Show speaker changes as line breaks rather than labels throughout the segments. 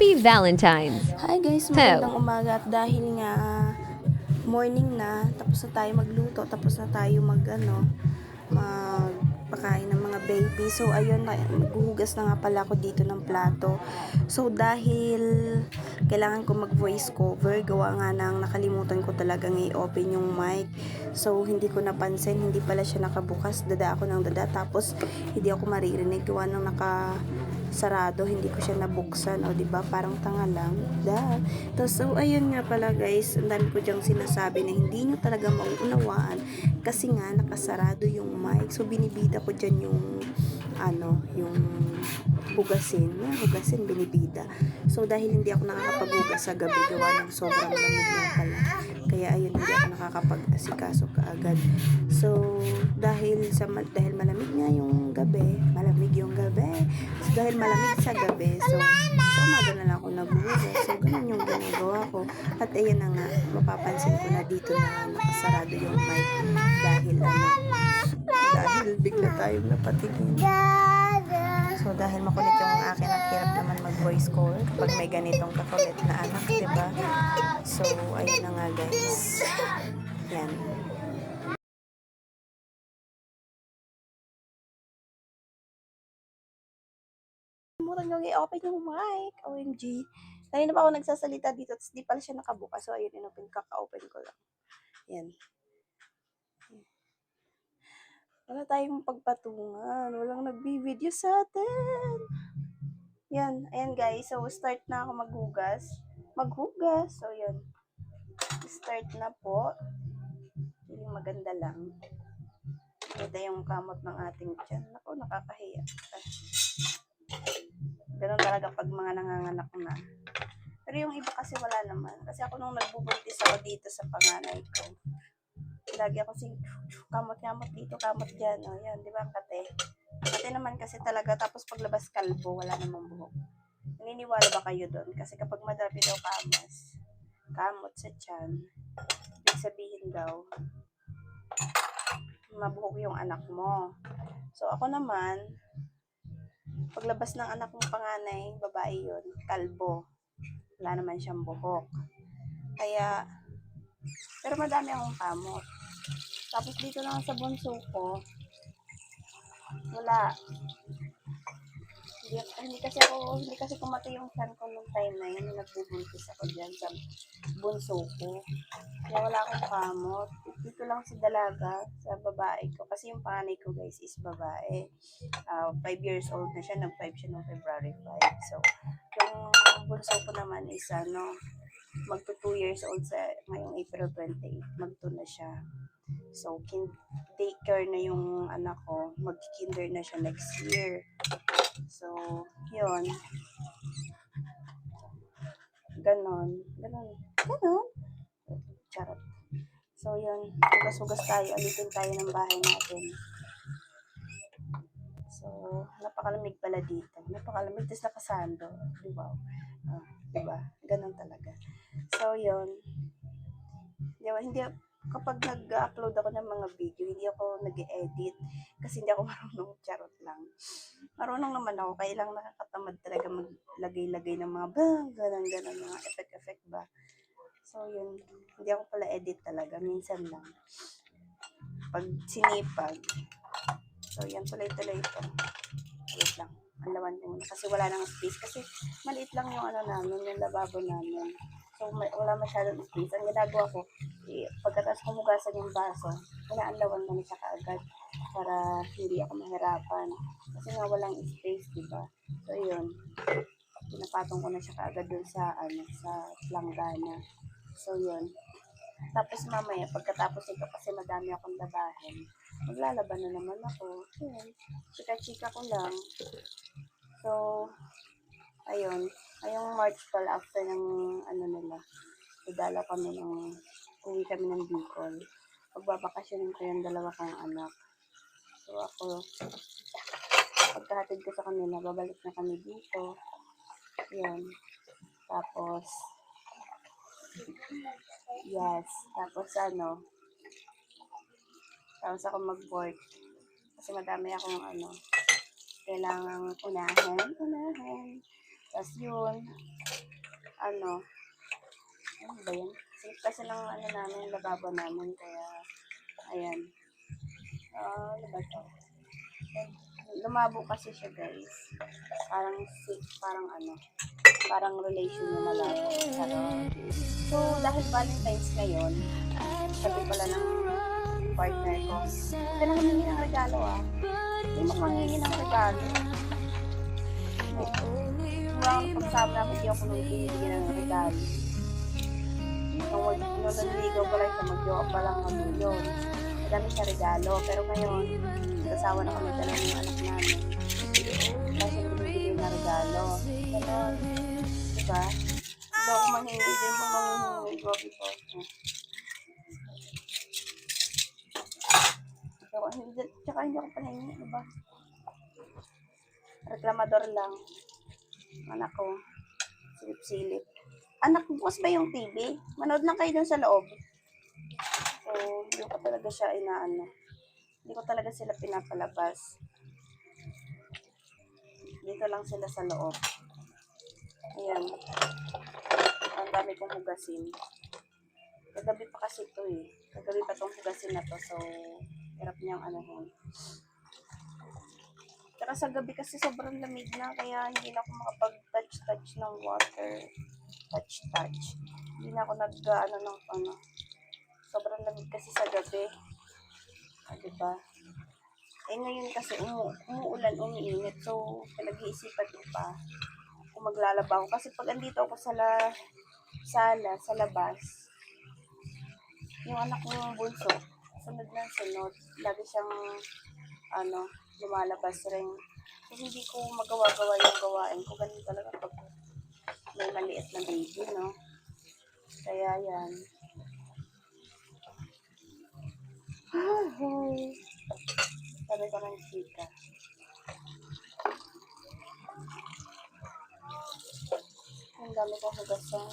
Happy Valentine's.
Hi guys, magandang umaga at dahil nga morning na, tapos na tayo magluto, tapos na tayo magpakain ng mga baby. So ayun, maghuhugas na nga pala ako dito ng plato. So dahil kailangan ko mag voice cover, gawa nga nang nakalimutan ko talagang i-open yung mic. So hindi ko napansin, hindi pala siya nakabukas, dada ako ng dada, tapos hindi ako maririnig, gawa nang sarado, hindi ko siya nabuksan, o di ba parang tanga lang. So ayun nga pala guys, ang dami ko diyang sinasabi na hindi nyo talaga mauunawaan kasi nga nakasarado yung mic. So binibida ko diyan yung hugasin binibida. So dahil hindi ako nakakapaghugas sa gabi, gawa ng sobrang lamig nga pala, kaya ayun, hindi ako nakakapag-asikaso kaagad. So dahil malamig nga yung gabi, so dahil malamig sa gabi, so sa umaga na lang ako naghuhugas. So ganun yung ginagawa ko. At ayun na nga, mapapansin ko na dito na nakasarado yung mic dahil bigla tayong napatingin. So dahil makulit yung akin, ang hirap naman mag voice call kapag may ganitong kakulit na anak, diba? So ayun na nga guys, yan. Mura nyo i-open yung mic. OMG. Kanina pa ako nagsasalita dito, tapos di pala siya nakabukas. So, ayun, kaka-open ko lang. Yan. Wala tayong pagpatungan. Walang nagbi-video sa atin. Yan. Ayan, guys. So, start na ako maghugas. So, yan. Start na po. Feeling maganda lang. Ito yung kamot ng ating tiyan. Ako, nakakahiya. Ganun talaga pag mga nanganganak na. Pero yung iba kasi wala naman. Kasi ako nung nagbubuntis ako dito sa panganay ko, lagi ako kamot-kamot dito, kamot dyan. O yan, di ba kate? Kate naman kasi talaga, tapos paglabas kalbo, wala namang buhok. Naniniwala ba kayo doon? Kasi kapag madami daw kamot sa tiyan, ibig sabihin daw, mabuhok yung anak mo. So ako naman, paglabas ng anak kong panganay, babae yun, kalbo. Wala naman siyang buhok. Kaya, pero madami akong kamot. Tapos dito lang sa bunso ko, wala. Hindi kasi kumati yung son ko nung time na yun, nagbubuntis ako dyan sa bunso ko. Kaya wala akong kamot. Dito lang sa dalaga, sa babae ko. Kasi yung panganay ko guys is babae. 5 years old na siya, nag-5 siya noong February 5. So, yung bunso ko naman is magto 2 years old sa ngayong April 28. Magto na siya. So, daycare na yung anak ko. Mag-kinder na siya next year. So, yun. Ganon. Charot. So, yun. Hugas-hugas tayo. Alitin tayo ng bahay natin. So, napakalamig pala dito. Napakalamig. Tapos nakasando. Wow. Diba? Ganon talaga. So, yun. Kapag nag-upload ako ng mga video, hindi ako nag-edit kasi hindi ako marunong, charot lang. Marunong naman ako, kaya lang nakakatamad talaga maglagay-lagay ng mga ganon, mga effect ba. So yun, hindi ako pala edit talaga, minsan lang. Pag sinipag. So yan, tuloy-tuloy ito. Wait lang, ang lawan muna kasi wala nang space. Kasi maliit lang yung namin, yung lababo namin. So, wala masyadong space. Ang ginagawa ko, pagkatapos humugasan yung baso, inaanlawan ko na siya kaagad para hindi ako mahirapan. Kasi nga walang space, diba? So, yun. Pinapatong ko na siya kaagad dun sa planggana. So, yun. Tapos mamaya, pagkatapos ito, kasi madami akong labahin, maglalaban na naman ako. Yun. Chika-chika ko lang. So, ayun. Ngayong March 12, after ng idala kami uwi kami ng Bicol. Pagbabakasyonin ko yung dalawa kong anak. So ako, pagkahatid ko sa kanila, babalik na kami dito. Yan. Tapos, yes. Tapos tapos ako mag-work. Kasi madami akong kailangang unahin. Tapos yun, ano ba yan? Safe kasi ng ano namin, lababo namin, kaya, ayan. Ano ba to? Lumabo kasi siya, guys. Parang safe, parang relation na malabo. Charot. So, dahil Valentine's ngayon, sabi pala ng partner ko, huwag ka na humingi ng regalo Hindi mo mangingi ng regalo. Mula ako pagsama namin, hindi ako nung binibigyan ng regalo. Nung nanligaw pa lang siya, mag-jowa pa lang kami yun. Madami siya regalo. Pero ngayon, nag-asawa na kami dalawa ng anak namin. Kasi binibigay na regalo. Ganon. Diba? Hindi ako manghingi. Hindi mo manghingi. Gobi ko. Tsaka hindi ako pahingi. Diba? Reklamador lang. Anak ko. Silip-silip. Anak, bukas ba yung TV? Manood lang kayo dun sa loob. So, hindi ko talaga siya inaano. Hindi ko talaga sila pinapalabas. Dito lang sila sa loob. Ayan. Ang dami kong hugasin. Kagabi pa kasi ito eh. Kagabi pa itong hugasin na to. So, hirap niyang anuhin. Tsaka sa gabi kasi sobrang lamig na. Kaya hindi na ako makapag-touch ng water. Touch. Hindi na ako sobrang lamig kasi sa gabi. Diba? Eh ngayon kasi umuulan, umiinit. So, pinag-iisipan ko pa kung maglalaba ako. Kasi pag andito ako sa labas, yung anak ng bunso, sunod. Lagi siyang, lumalabas rin. Kasi hindi ko magawa-gawa yung gawain ko. Ganun talaga pag may maliit na baby, no? Kaya yan. Sabi ko ng chika. Ang dami kong hugasan.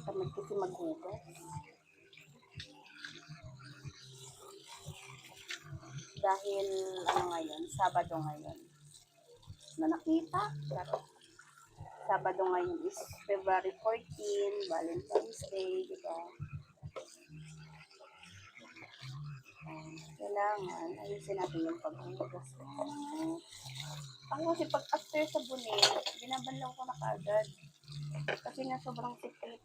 Tamad kasi maghugas. Dahil, ngayon? Sabado ngayon. Nakita? Sabado ngayon is February 14, Valentine's Day, diba? Kailangan, ayusin natin yung paghugas. Ako kasi pag after sabunin, binabanlaw ko na kagad. Kasi nga sobrang sikip.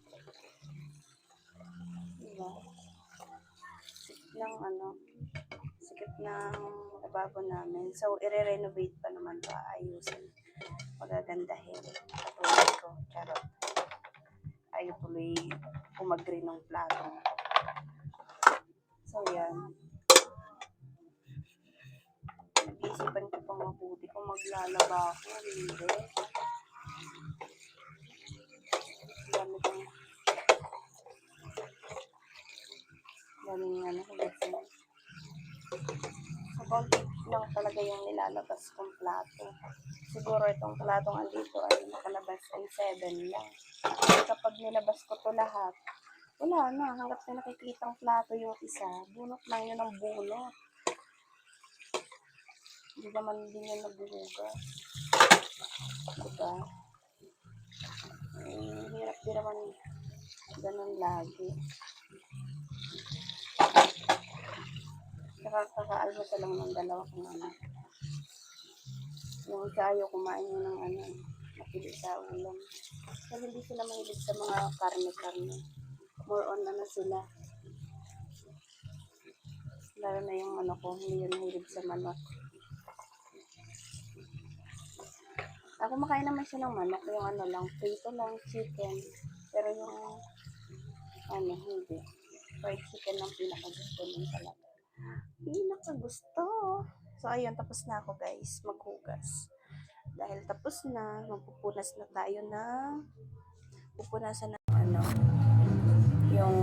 Diba? Sikip ng lababo namin. So, i-renovate pa naman pa, ayusin. Magagandahin. Katulad ko, charot. Ayaw tuloy umagri ng plato. So, yan. Nag-iisipan ko pang mabuti kung maglalaba ako. Hindi. Daming hugasin. So, konti lang talaga yung nilalabas kong plato. Siguro itong platong andito ay nakalabas ay 7 lang. Kapag nilabas ko to lahat, wala na. Hanggat na nakikitang plato yung isa, bunot lang yun ng bunot. Hindi naman din yun nagbuhugas. Diba? Hirap din naman ganun lagi. Kaka-almusal lang ng dalawa kong anak. Yung isa ayaw kumain yun ng napili sa ulam. Kasi hindi sila mahilig sa mga karne-karne. More on sila. Lalo na yung hindi yun mahilig sa manok. Ako makain naman siya ng manok, yung lang, prito lang, chicken. Pero yung, hindi. Fried chicken lang pinakagusto nun talaga. Pinakagusto. So, ayun, tapos na ako guys, maghugas. Dahil tapos na, magpupunas na tayo pupunasan na yung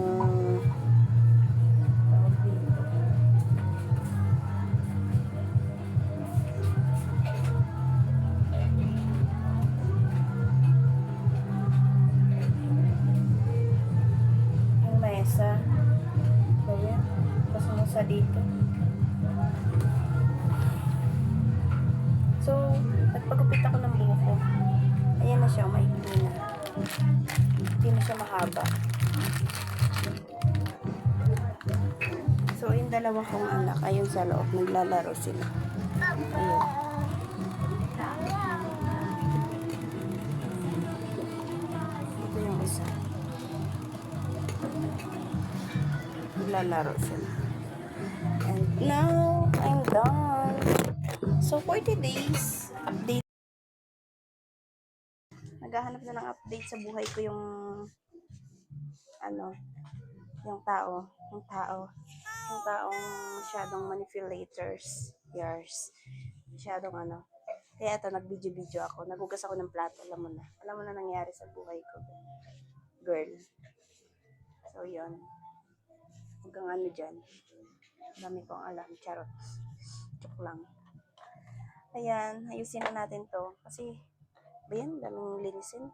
mesa. Ayan, tapos sa dito. So, nagpagupit ako ng na siya, maikli na. Hindi na siya mahaba. So, yung dalawa kong anak, ayun sa loob, naglalaro sila. Ayun. Ito yung isa. Naglalaro sila. And now, I'm done. So, for today's update, naghahanap na ng update sa buhay ko yung yung taong masyadong manipulators, yours. Masyadong Kaya ito, nag-video ako. Nagugas ako ng plato, alam mo na nangyari sa buhay ko. Girl. So, yun. Hanggang dyan. Dami kong alam. Charot. Joke lang. Ayan, ayusin na natin to. Kasi, ba yan? Daming linisin.